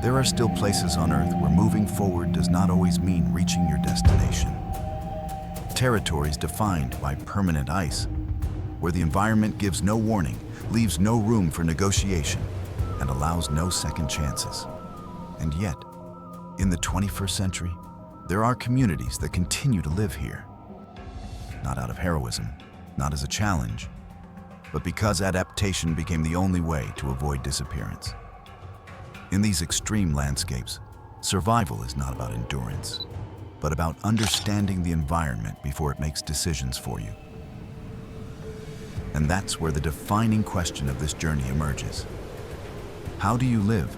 There are still places on Earth where moving forward does not always mean reaching your destination. Territories defined by permanent ice, where the environment gives no warning, leaves no room for negotiation, and allows no second chances. And yet, in the 21st century, there are communities that continue to live here. Not out of heroism, not as a challenge, but because adaptation became the only way to avoid disappearance. In these extreme landscapes, survival is not about endurance, but about understanding the environment before it makes decisions for you. And that's where the defining question of this journey emerges. How do you live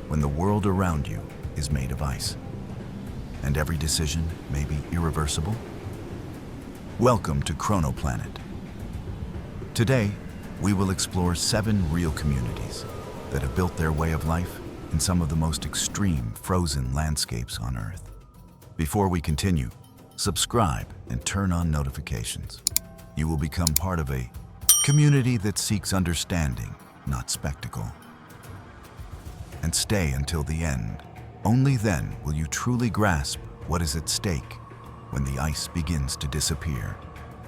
when the world around you is made of ice, and every decision may be irreversible? Welcome to CronoPlanet. Today, we will explore 7 real communities that have built their way of life in some of the most extreme frozen landscapes on Earth. Before we continue, subscribe and turn on notifications. You will become part of a community that seeks understanding, not spectacle. And stay until the end. Only then will you truly grasp what is at stake when the ice begins to disappear.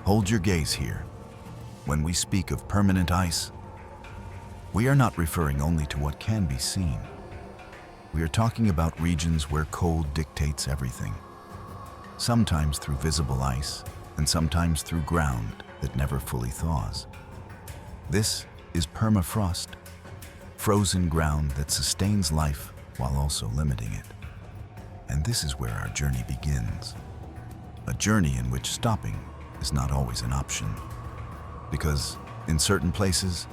Hold your gaze here. When we speak of permanent ice, we are not referring only to what can be seen. We are talking about regions where cold dictates everything, sometimes through visible ice and sometimes through ground that never fully thaws. This is permafrost, frozen ground that sustains life while also limiting it. And this is where our journey begins. A journey in which stopping is not always an option, because in certain places,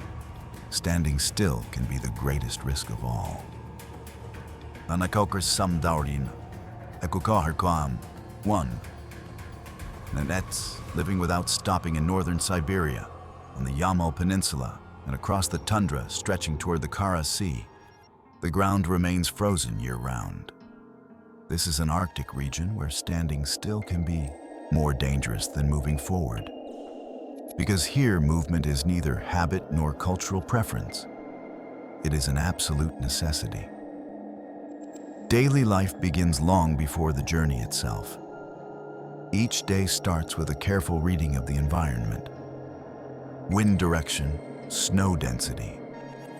standing still can be the greatest risk of all. Nanakokers samdaurin, ekukaharkam, 1. Nenets, living without stopping in northern Siberia, on the Yamal Peninsula, and across the tundra stretching toward the Kara Sea. The ground remains frozen year-round. This is an Arctic region where standing still can be more dangerous than moving forward, because here movement is neither habit nor cultural preference. It is an absolute necessity. Daily life begins long before the journey itself. Each day starts with a careful reading of the environment. Wind direction, snow density,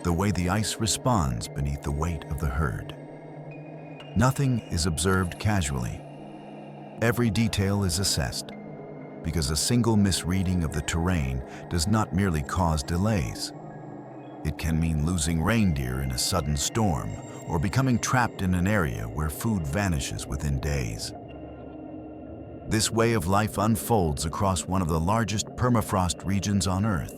the way the ice responds beneath the weight of the herd. Nothing is observed casually. Every detail is assessed, because a single misreading of the terrain does not merely cause delays. It can mean losing reindeer in a sudden storm, or becoming trapped in an area where food vanishes within days. This way of life unfolds across one of the largest permafrost regions on Earth.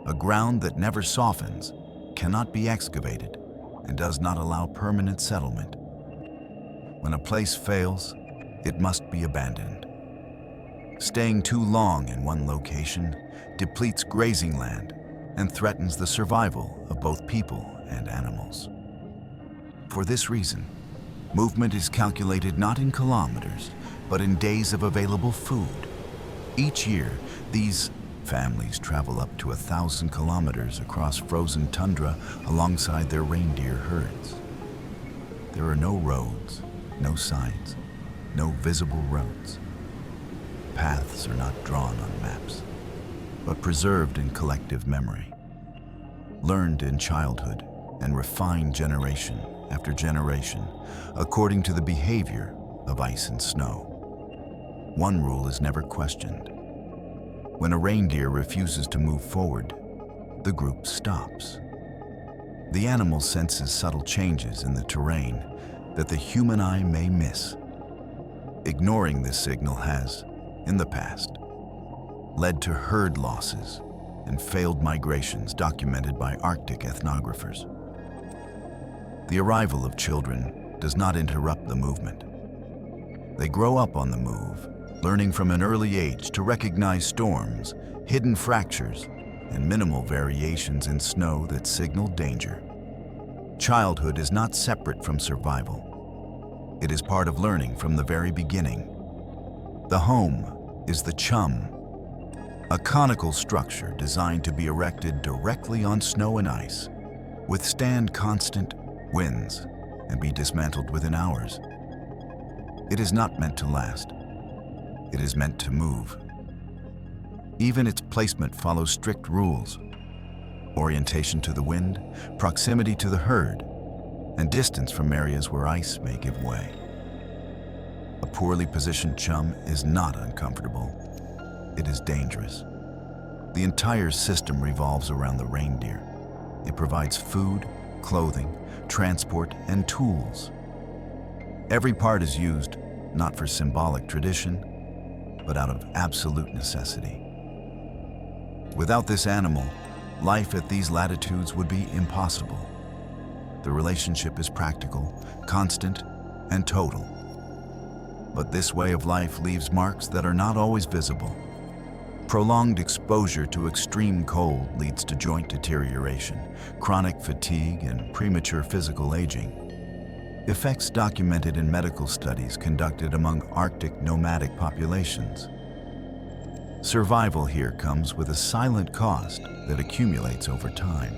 A ground that never softens, cannot be excavated, and does not allow permanent settlement. When a place fails, it must be abandoned. Staying too long in one location depletes grazing land and threatens the survival of both people and animals. For this reason, movement is calculated not in kilometers, but in days of available food. Each year, these families travel up to 1,000 kilometers across frozen tundra alongside their reindeer herds. There are no roads, no signs, no visible roads. Paths are not drawn on maps, but preserved in collective memory, learned in childhood and refined generation after generation according to the behavior of ice and snow. One rule is never questioned. When a reindeer refuses to move forward, the group stops. The animal senses subtle changes in the terrain that the human eye may miss. Ignoring this signal has, in the past, led to herd losses and failed migrations documented by Arctic ethnographers. The arrival of children does not interrupt the movement. They grow up on the move, learning from an early age to recognize storms, hidden fractures, and minimal variations in snow that signal danger. Childhood is not separate from survival. It is part of learning from the very beginning. The home is the chum, a conical structure designed to be erected directly on snow and ice, withstand constant winds, and be dismantled within hours. It is not meant to last. It is meant to move. Even its placement follows strict rules: orientation to the wind, proximity to the herd, and distance from areas where ice may give way. A poorly positioned chum is not uncomfortable. It is dangerous. The entire system revolves around the reindeer. It provides food, clothing, transport, and tools. Every part is used, not for symbolic tradition, but out of absolute necessity. Without this animal, life at these latitudes would be impossible. The relationship is practical, constant, and total. But this way of life leaves marks that are not always visible. Prolonged exposure to extreme cold leads to joint deterioration, chronic fatigue, and premature physical aging. Effects documented in medical studies conducted among Arctic nomadic populations. Survival here comes with a silent cost that accumulates over time.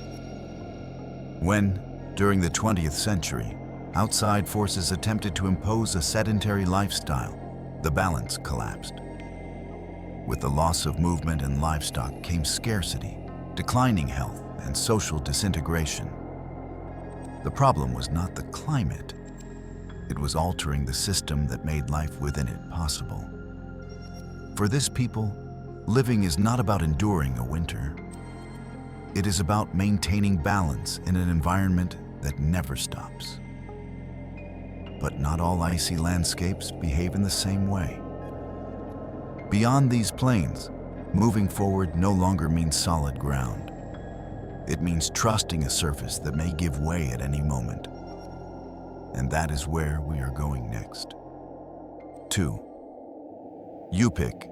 When, during the 20th century, outside forces attempted to impose a sedentary lifestyle, the balance collapsed. With the loss of movement and livestock came scarcity, declining health, and social disintegration. The problem was not the climate. It was altering the system that made life within it possible. For this people, living is not about enduring a winter. It is about maintaining balance in an environment that never stops. But not all icy landscapes behave in the same way. Beyond these plains, moving forward no longer means solid ground. It means trusting a surface that may give way at any moment. And that is where we are going next. 2. Yupik.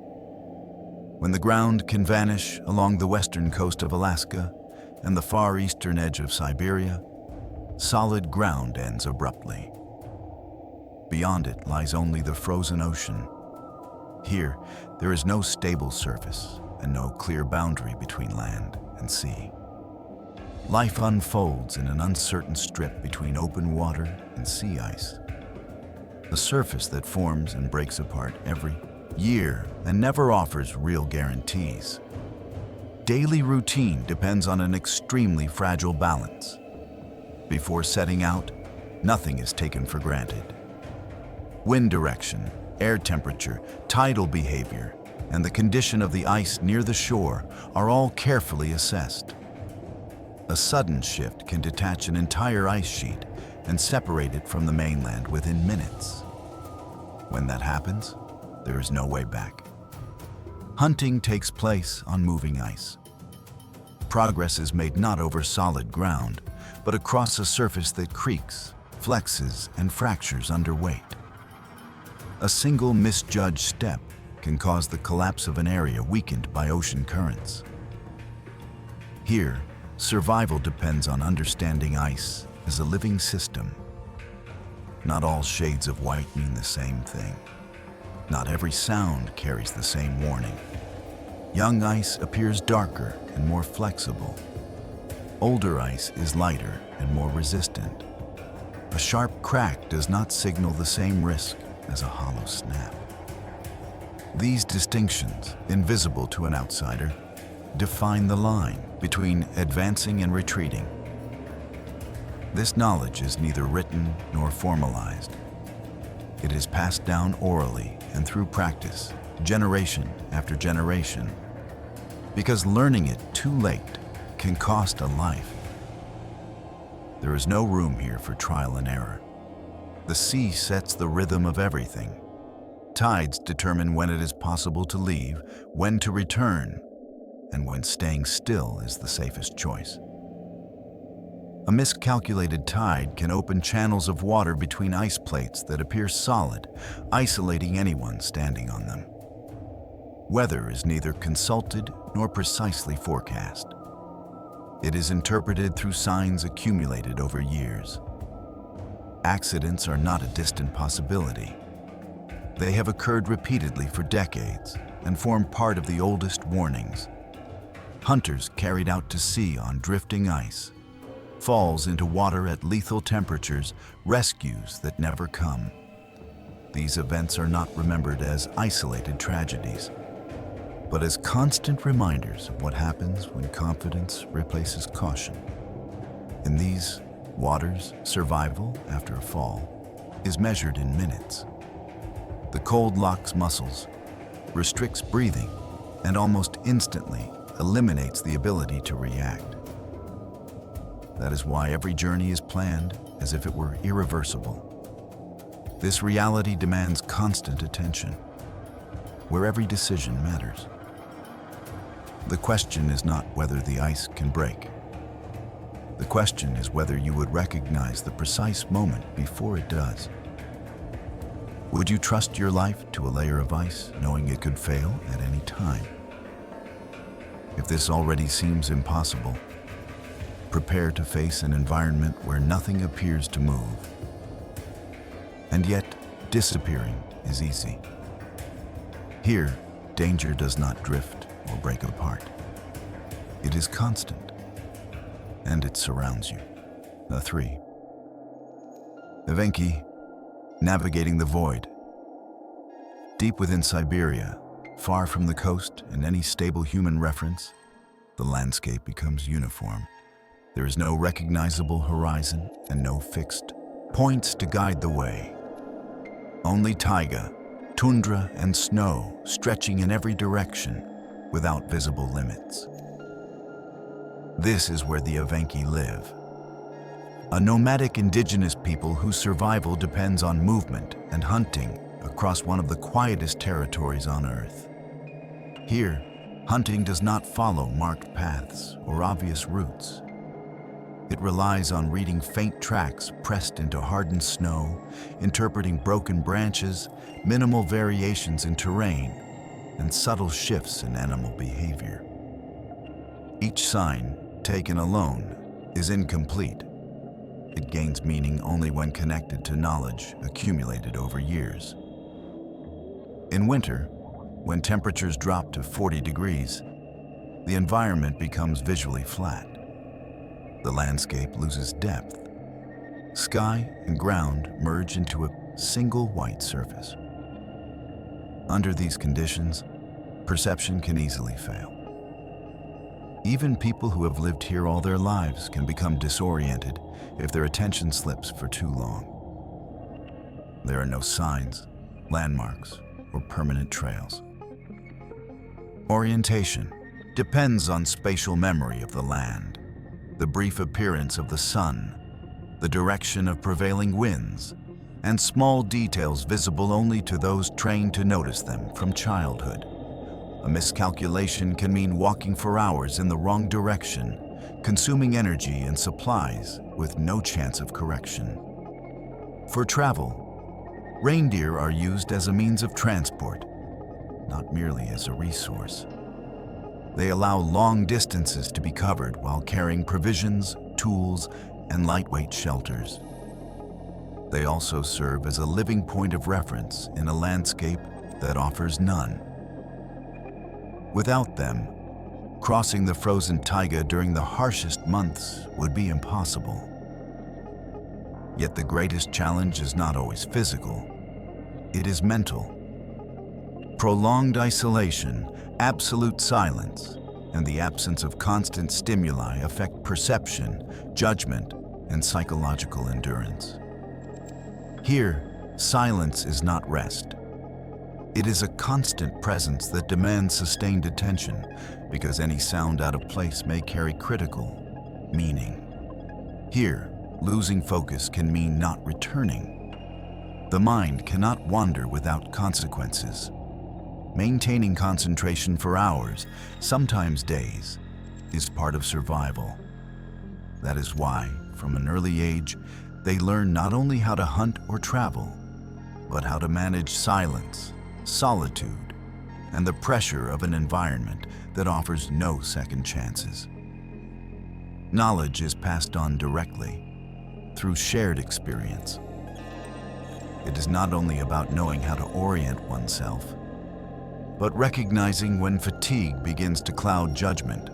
When the ground can vanish along the western coast of Alaska and the far eastern edge of Siberia, solid ground ends abruptly. Beyond it lies only the frozen ocean. Here, there is no stable surface and no clear boundary between land and sea. Life unfolds in an uncertain strip between open water and sea ice. A surface that forms and breaks apart every year and never offers real guarantees. Daily routine depends on an extremely fragile balance. Before setting out, nothing is taken for granted. Wind direction, air temperature, tidal behavior, and the condition of the ice near the shore are all carefully assessed. A sudden shift can detach an entire ice sheet and separate it from the mainland within minutes. When that happens, there is no way back. Hunting takes place on moving ice. Progress is made not over solid ground, but across a surface that creaks, flexes, and fractures under weight. A single misjudged step can cause the collapse of an area weakened by ocean currents. Here, survival depends on understanding ice as a living system. Not all shades of white mean the same thing. Not every sound carries the same warning. Young ice appears darker and more flexible. Older ice is lighter and more resistant. A sharp crack does not signal the same risk as a hollow snap. These distinctions, invisible to an outsider, define the line between advancing and retreating. This knowledge is neither written nor formalized. It is passed down orally and through practice, generation after generation, because learning it too late can cost a life. There is no room here for trial and error. The sea sets the rhythm of everything. Tides determine when it is possible to leave, when to return, and when staying still is the safest choice. A miscalculated tide can open channels of water between ice plates that appear solid, isolating anyone standing on them. Weather is neither consulted nor precisely forecast. It is interpreted through signs accumulated over years. Accidents are not a distant possibility. They have occurred repeatedly for decades and form part of the oldest warnings. Hunters carried out to sea on drifting ice, falls into water at lethal temperatures, rescues that never come. These events are not remembered as isolated tragedies, but as constant reminders of what happens when confidence replaces caution. In these waters, survival after a fall is measured in minutes. The cold locks muscles, restricts breathing, and almost instantly eliminates the ability to react. That is why every journey is planned as if it were irreversible. This reality demands constant attention, where every decision matters. The question is not whether the ice can break. The question is whether you would recognize the precise moment before it does. Would you trust your life to a layer of ice, knowing it could fail at any time? If this already seems impossible, prepare to face an environment where nothing appears to move. And yet, disappearing is easy. Here, danger does not drift or break apart. It is constant, and it surrounds you. 3. Evenki, navigating the void. Deep within Siberia, far from the coast and any stable human reference, the landscape becomes uniform. There is no recognizable horizon and no fixed points to guide the way. Only taiga, tundra, and snow stretching in every direction without visible limits. This is where the Evenki live. A nomadic indigenous people whose survival depends on movement and hunting across one of the quietest territories on Earth. Here, hunting does not follow marked paths or obvious routes. It relies on reading faint tracks pressed into hardened snow, interpreting broken branches, minimal variations in terrain, and subtle shifts in animal behavior. Each sign, taken alone, is incomplete. It gains meaning only when connected to knowledge accumulated over years. In winter, when temperatures drop to 40 degrees, the environment becomes visually flat. The landscape loses depth. Sky and ground merge into a single white surface. Under these conditions, perception can easily fail. Even people who have lived here all their lives can become disoriented if their attention slips for too long. There are no signs, landmarks, or permanent trails. Orientation depends on spatial memory of the land, the brief appearance of the sun, the direction of prevailing winds, and small details visible only to those trained to notice them from childhood. A miscalculation can mean walking for hours in the wrong direction, consuming energy and supplies with no chance of correction. For travel, reindeer are used as a means of transport, not merely as a resource. They allow long distances to be covered while carrying provisions, tools, and lightweight shelters. They also serve as a living point of reference in a landscape that offers none. Without them, crossing the frozen taiga during the harshest months would be impossible. Yet the greatest challenge is not always physical. It is mental. Prolonged isolation, absolute silence, and the absence of constant stimuli affect perception, judgment, and psychological endurance. Here, silence is not rest. It is a constant presence that demands sustained attention, because any sound out of place may carry critical meaning. Here, losing focus can mean not returning. The mind cannot wander without consequences. Maintaining concentration for hours, sometimes days, is part of survival. That is why, from an early age, they learn not only how to hunt or travel, but how to manage silence, solitude, and the pressure of an environment that offers no second chances. Knowledge is passed on directly, through shared experience. It is not only about knowing how to orient oneself, but recognizing when fatigue begins to cloud judgment,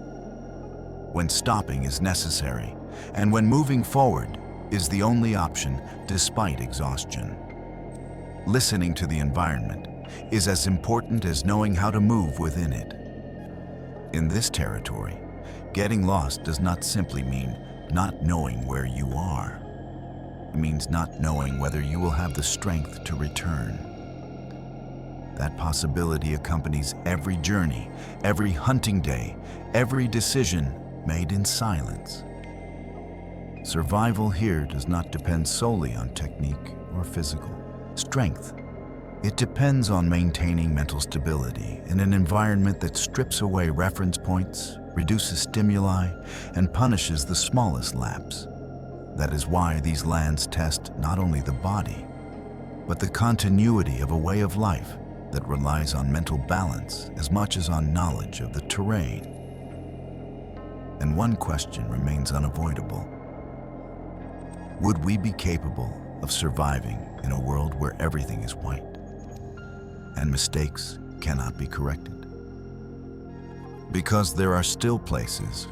when stopping is necessary, and when moving forward is the only option despite exhaustion. Listening to the environment is as important as knowing how to move within it. In this territory, getting lost does not simply mean not knowing where you are. It means not knowing whether you will have the strength to return. That possibility accompanies every journey, every hunting day, every decision made in silence. Survival here does not depend solely on technique or physical strength. It depends on maintaining mental stability in an environment that strips away reference points, reduces stimuli, and punishes the smallest lapse. That is why these lands test not only the body, but the continuity of a way of life that relies on mental balance as much as on knowledge of the terrain. And one question remains unavoidable. Would we be capable of surviving in a world where everything is white and mistakes cannot be corrected? Because there are still places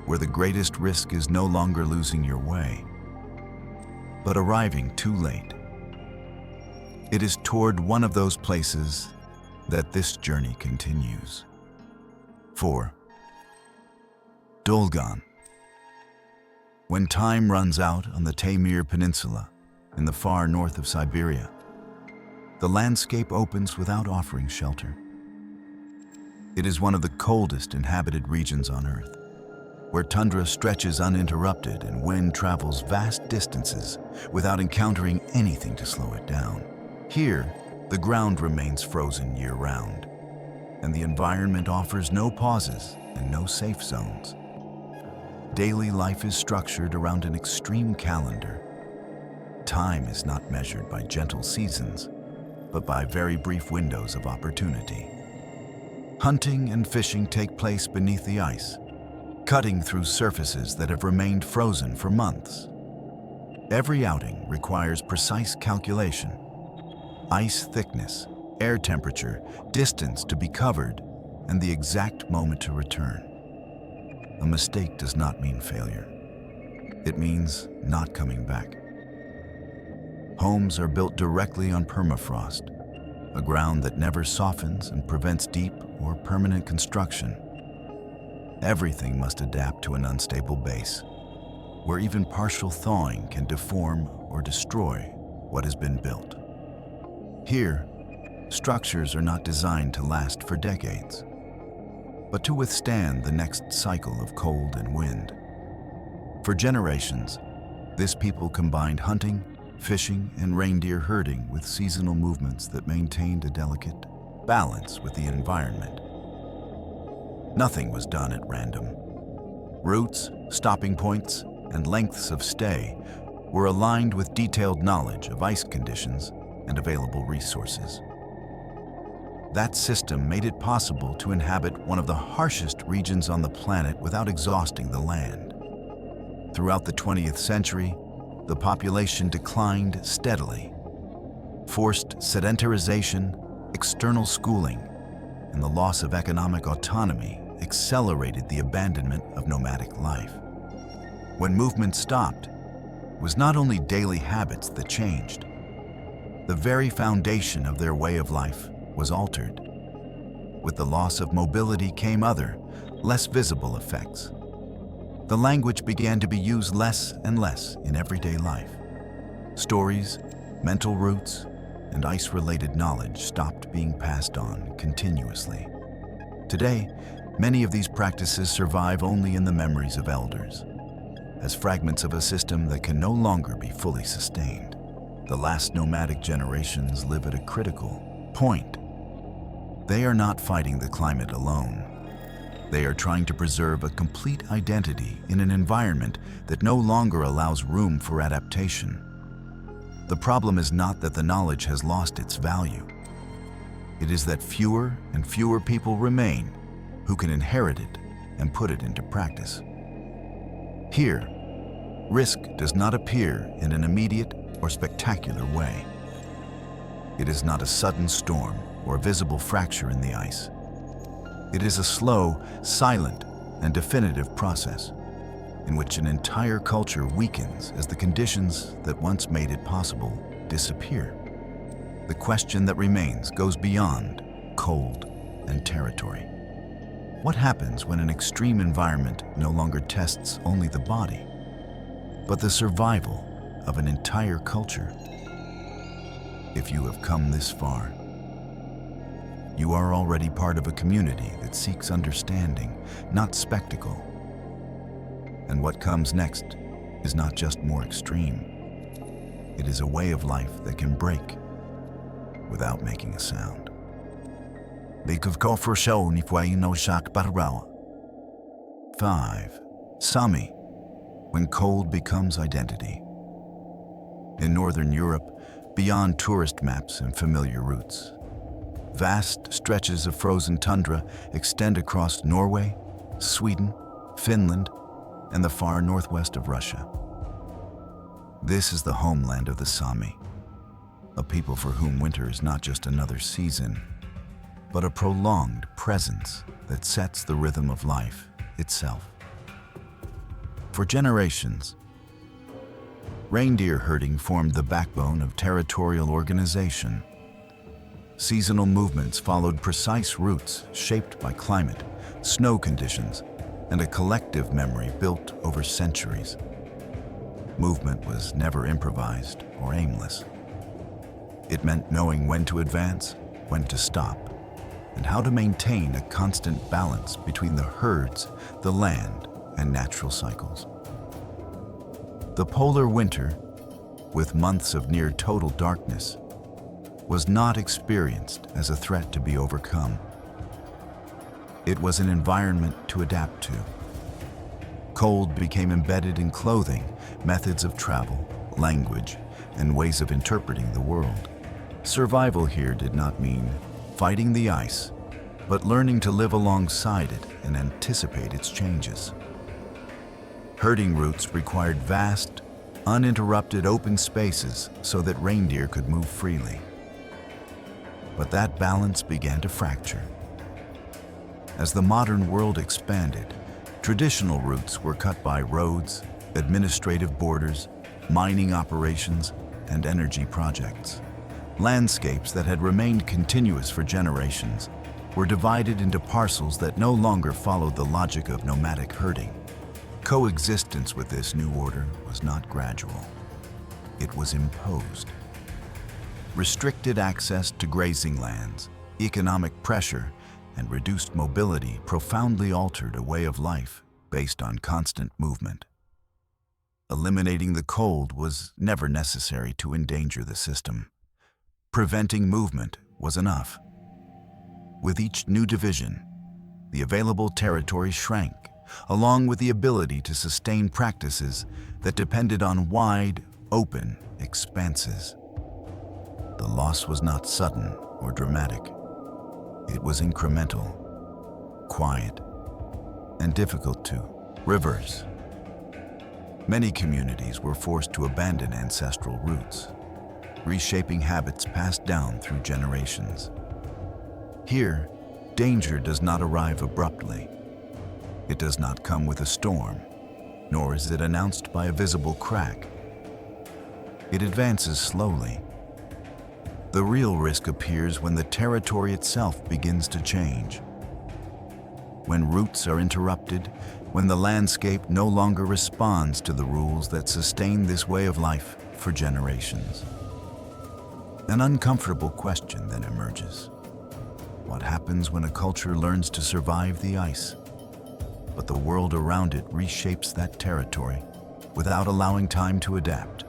where the greatest risk is no longer losing your way, but arriving too late. It is toward one of those places that this journey continues. 4. Dolgan. When time runs out on the Taymyr Peninsula in the far north of Siberia, the landscape opens without offering shelter. It is one of the coldest inhabited regions on Earth, where tundra stretches uninterrupted and wind travels vast distances without encountering anything to slow it down. Here, the ground remains frozen year-round, and the environment offers no pauses and no safe zones. Daily life is structured around an extreme calendar. Time is not measured by gentle seasons, but by very brief windows of opportunity. Hunting and fishing take place beneath the ice, cutting through surfaces that have remained frozen for months. Every outing requires precise calculation: ice thickness, air temperature, distance to be covered, and the exact moment to return. A mistake does not mean failure. It means not coming back. Homes are built directly on permafrost, a ground that never softens and prevents deep or permanent construction. Everything must adapt to an unstable base, where even partial thawing can deform or destroy what has been built. Here, structures are not designed to last for decades, but to withstand the next cycle of cold and wind. For generations, this people combined hunting, fishing, and reindeer herding with seasonal movements that maintained a delicate balance with the environment. Nothing was done at random. Routes, stopping points, and lengths of stay were aligned with detailed knowledge of ice conditions and available resources. That system made it possible to inhabit one of the harshest regions on the planet without exhausting the land. Throughout the 20th century, the population declined steadily. Forced sedentarization, external schooling, and the loss of economic autonomy accelerated the abandonment of nomadic life. When movement stopped, it was not only daily habits that changed. The very foundation of their way of life was altered. With the loss of mobility came other, less visible effects. The language began to be used less and less in everyday life. Stories, mental roots, and ice-related knowledge stopped being passed on continuously. Today, many of these practices survive only in the memories of elders, as fragments of a system that can no longer be fully sustained. The last nomadic generations live at a critical point. They are not fighting the climate alone. They are trying to preserve a complete identity in an environment that no longer allows room for adaptation. The problem is not that the knowledge has lost its value. It is that fewer and fewer people remain who can inherit it and put it into practice. Here, risk does not appear in an immediate or spectacular way. It is not a sudden storm or a visible fracture in the ice. It is a slow, silent, and definitive process. in which an entire culture weakens as the conditions that once made it possible disappear. The question that remains goes beyond cold and territory. What happens when an extreme environment no longer tests only the body, but the survival of an entire culture? If you have come this far, you are already part of a community that seeks understanding, not spectacle. And what comes next is not just more extreme. It is a way of life that can break without making a sound. 5. Sami, when cold becomes identity. In Northern Europe, beyond tourist maps and familiar routes, vast stretches of frozen tundra extend across Norway, Sweden, Finland, and the far northwest of Russia. This is the homeland of the Sami, a people for whom winter is not just another season, but a prolonged presence that sets the rhythm of life itself. For generations, reindeer herding formed the backbone of territorial organization. Seasonal movements followed precise routes shaped by climate, snow conditions, and a collective memory built over centuries. Movement was never improvised or aimless. It meant knowing when to advance, when to stop, and how to maintain a constant balance between the herds, the land, and natural cycles. The polar winter, with months of near total darkness, was not experienced as a threat to be overcome. It was an environment to adapt to. Cold became embedded in clothing, methods of travel, language, and ways of interpreting the world. Survival here did not mean fighting the ice, but learning to live alongside it and anticipate its changes. Herding routes required vast, uninterrupted open spaces so that reindeer could move freely. But that balance began to fracture. As the modern world expanded, traditional routes were cut by roads, administrative borders, mining operations, and energy projects. Landscapes that had remained continuous for generations were divided into parcels that no longer followed the logic of nomadic herding. Coexistence with this new order was not gradual. It was imposed. Restricted access to grazing lands, economic pressure, and reduced mobility profoundly altered a way of life based on constant movement. Eliminating the cold was never necessary to endanger the system. Preventing movement was enough. With each new division, the available territory shrank, along with the ability to sustain practices that depended on wide, open expanses. The loss was not sudden or dramatic. It was incremental, quiet, and difficult to reverse. Many communities were forced to abandon ancestral roots, reshaping habits passed down through generations. Here, danger does not arrive abruptly. It does not come with a storm, nor is it announced by a visible crack. It advances slowly. The real risk appears when the territory itself begins to change. When routes are interrupted, when the landscape no longer responds to the rules that sustain this way of life for generations. An uncomfortable question then emerges. What happens when a culture learns to survive the ice, but the world around it reshapes that territory without allowing time to adapt?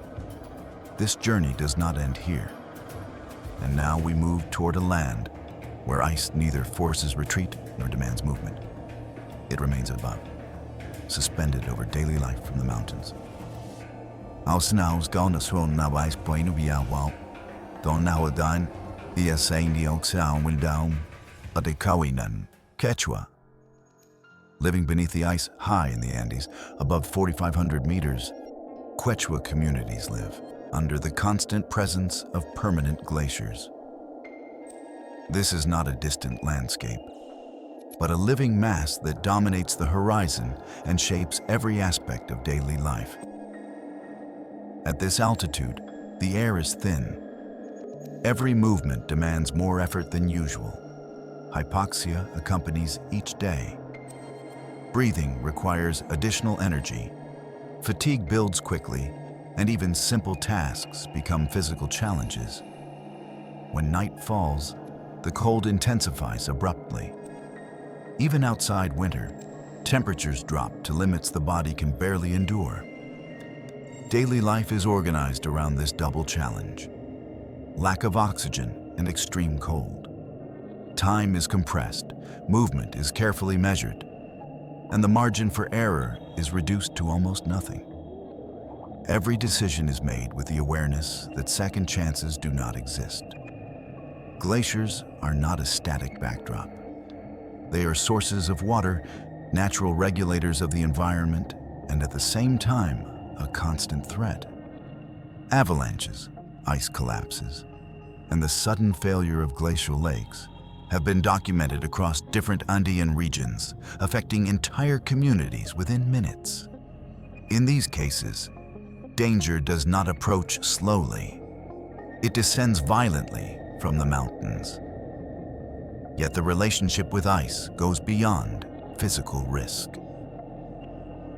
This journey does not end here. And now we move toward a land where ice neither forces retreat nor demands movement. It remains above, suspended over daily life from the mountains. Ausnaus gaunasron na ice plain of Yawal, don nawadan, the assain the oxown will down, but the Kawinan, Quechua. Living beneath the ice high in the Andes, above 4,500 meters, Quechua communities live under the constant presence of permanent glaciers. This is not a distant landscape. but a living mass that dominates the horizon and shapes every aspect of daily life. At this altitude, the air is thin. Every movement demands more effort than usual. Hypoxia accompanies each day. Breathing requires additional energy. Fatigue builds quickly, and even simple tasks become physical challenges. When night falls, the cold intensifies abruptly. Even outside winter, temperatures drop to limits the body can barely endure. Daily life is organized around this double challenge: lack of oxygen and extreme cold. Time is compressed, movement is carefully measured, and the margin for error is reduced to almost nothing. Every decision is made with the awareness that second chances do not exist. Glaciers are not a static backdrop. They are sources of water, natural regulators of the environment, and at the same time, a constant threat. Avalanches, ice collapses, and the sudden failure of glacial lakes have been documented across different Andean regions, affecting entire communities within minutes. In these cases, danger does not approach slowly. It descends violently from the mountains. Yet the relationship with ice goes beyond physical risk.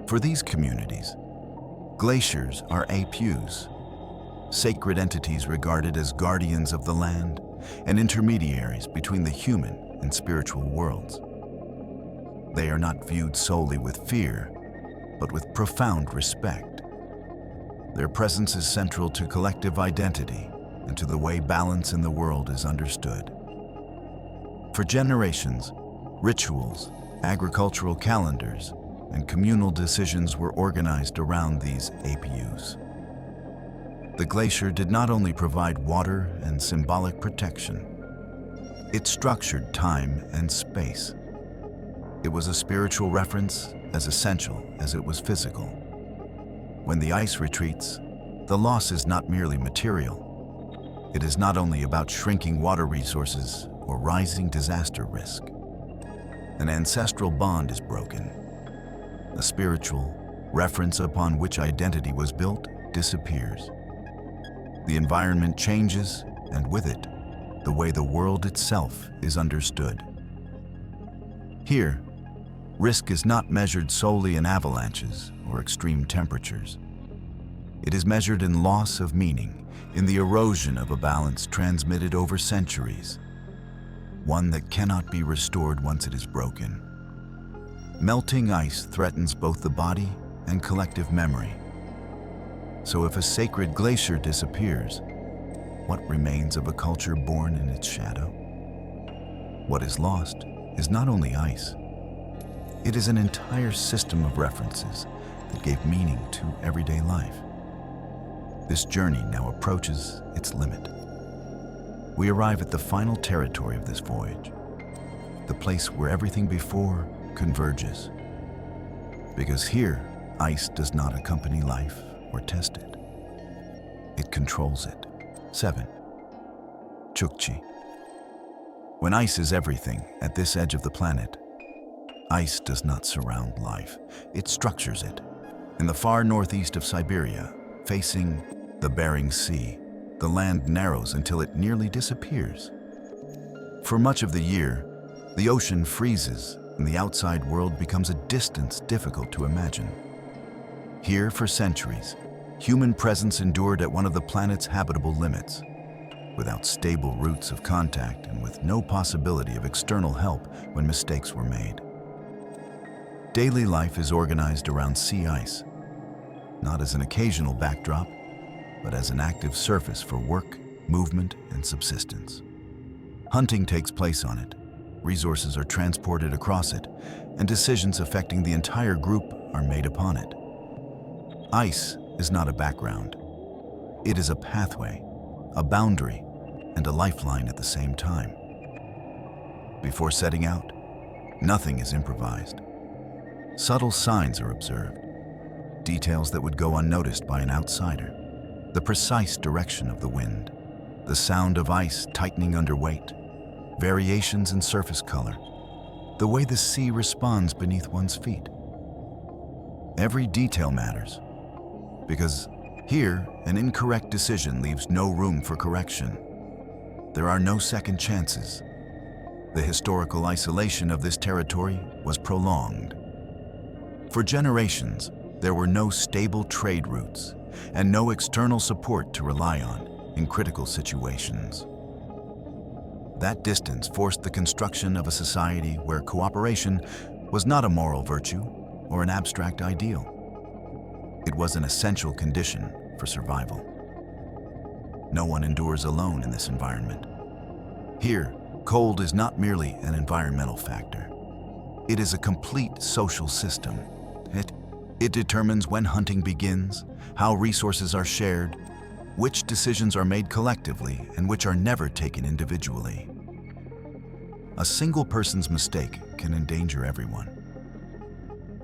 For these communities, glaciers are apus, sacred entities regarded as guardians of the land and intermediaries between the human and spiritual worlds. They are not viewed solely with fear, but with profound respect. Their presence is central to collective identity and to the way balance in the world is understood. For generations, rituals, agricultural calendars, and communal decisions were organized around these apus. The glacier did not only provide water and symbolic protection, it structured time and space. It was a spiritual reference as essential as it was physical. When the ice retreats, the loss is not merely material. It is not only about shrinking water resources or rising disaster risk. An ancestral bond is broken. A spiritual reference upon which identity was built disappears. The environment changes, and with it, the way the world itself is understood. Here, risk is not measured solely in avalanches or extreme temperatures. It is measured in loss of meaning, in the erosion of a balance transmitted over centuries, one that cannot be restored once it is broken. Melting ice threatens both the body and collective memory. So if a sacred glacier disappears, what remains of a culture born in its shadow? What is lost is not only ice. It is an entire system of references that gave meaning to everyday life. This journey now approaches its limit. We arrive at the final territory of this voyage, the place where everything before converges. Because here, ice does not accompany life or test it. It controls it. 7. Chukchi. When ice is everything at this edge of the planet, ice does not surround life, it structures it. In the far northeast of Siberia, facing the Bering Sea, the land narrows until it nearly disappears. For much of the year, the ocean freezes and the outside world becomes a distance difficult to imagine. Here, for centuries, human presence endured at one of the planet's habitable limits, without stable routes of contact and with no possibility of external help when mistakes were made. Daily life is organized around sea ice, not as an occasional backdrop, but as an active surface for work, movement, and subsistence. Hunting takes place on it, resources are transported across it, and decisions affecting the entire group are made upon it. Ice is not a background. It is a pathway, a boundary, and a lifeline at the same time. Before setting out, nothing is improvised. Subtle signs are observed, details that would go unnoticed by an outsider. The precise direction of the wind, the sound of ice tightening under weight, variations in surface color. the way the sea responds beneath one's feet. Every detail matters, because here, an incorrect decision leaves no room for correction. There are no second chances. The historical isolation of this territory was prolonged. For generations, there were no stable trade routes and no external support to rely on in critical situations. That distance forced the construction of a society where cooperation was not a moral virtue or an abstract ideal. It was an essential condition for survival. No one endures alone in this environment. Here, cold is not merely an environmental factor. It is a complete social system. It determines when hunting begins, how resources are shared, which decisions are made collectively and which are never taken individually. A single person's mistake can endanger everyone.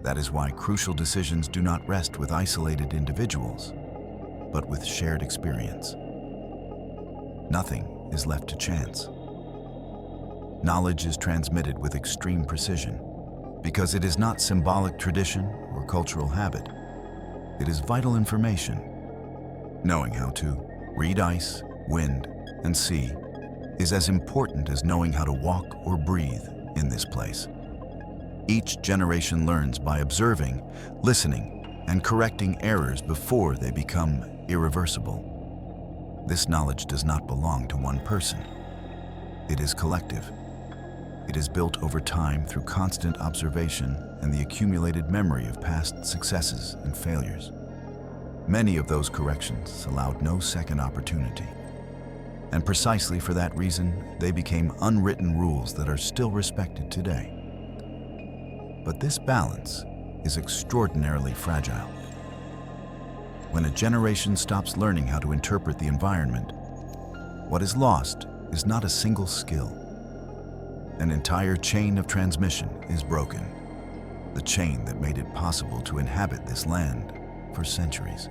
That is why crucial decisions do not rest with isolated individuals, but with shared experience. Nothing is left to chance. Knowledge is transmitted with extreme precision, because it is not symbolic tradition or cultural habit. It is vital information. Knowing how to read ice, wind, and sea is as important as knowing how to walk or breathe in this place. Each generation learns by observing, listening, and correcting errors before they become irreversible. This knowledge does not belong to one person. It is collective. It is built over time through constant observation and the accumulated memory of past successes and failures. Many of those corrections allowed no second opportunity. And precisely for that reason, they became unwritten rules that are still respected today. But this balance is extraordinarily fragile. When a generation stops learning how to interpret the environment, what is lost is not a single skill. An entire chain of transmission is broken, the chain that made it possible to inhabit this land for centuries.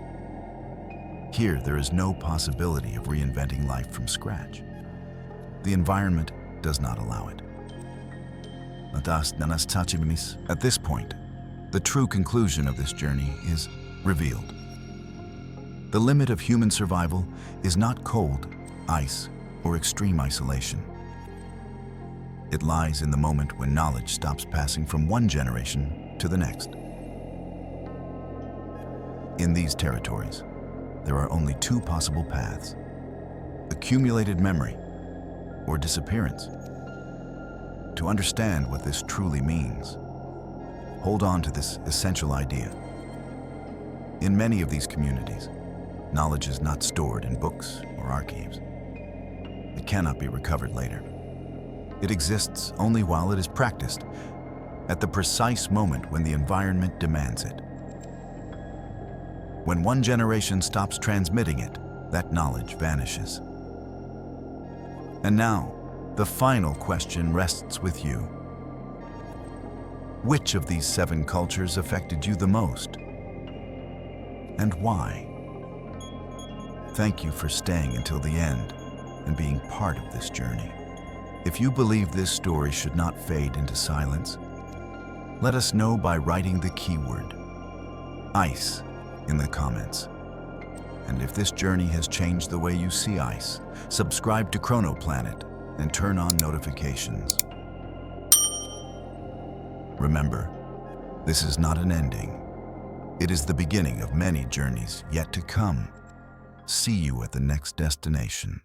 Here, there is no possibility of reinventing life from scratch. The environment does not allow it. At this point, the true conclusion of this journey is revealed. The limit of human survival is not cold, ice, or extreme isolation. It lies in the moment when knowledge stops passing from one generation to the next. In these territories, there are only two possible paths: accumulated memory or disappearance. To understand what this truly means, hold on to this essential idea. In many of these communities, knowledge is not stored in books or archives. It cannot be recovered later. It exists only while it is practiced, at the precise moment when the environment demands it. When one generation stops transmitting it, that knowledge vanishes. And now, the final question rests with you. Which of these 7 cultures affected you the most? And why? Thank you for staying until the end and being part of this journey. If you believe this story should not fade into silence, let us know by writing the keyword ice in the comments. And if this journey has changed the way you see ice, subscribe to CronoPlanet and turn on notifications. Remember, this is not an ending. It is the beginning of many journeys yet to come. See you at the next destination.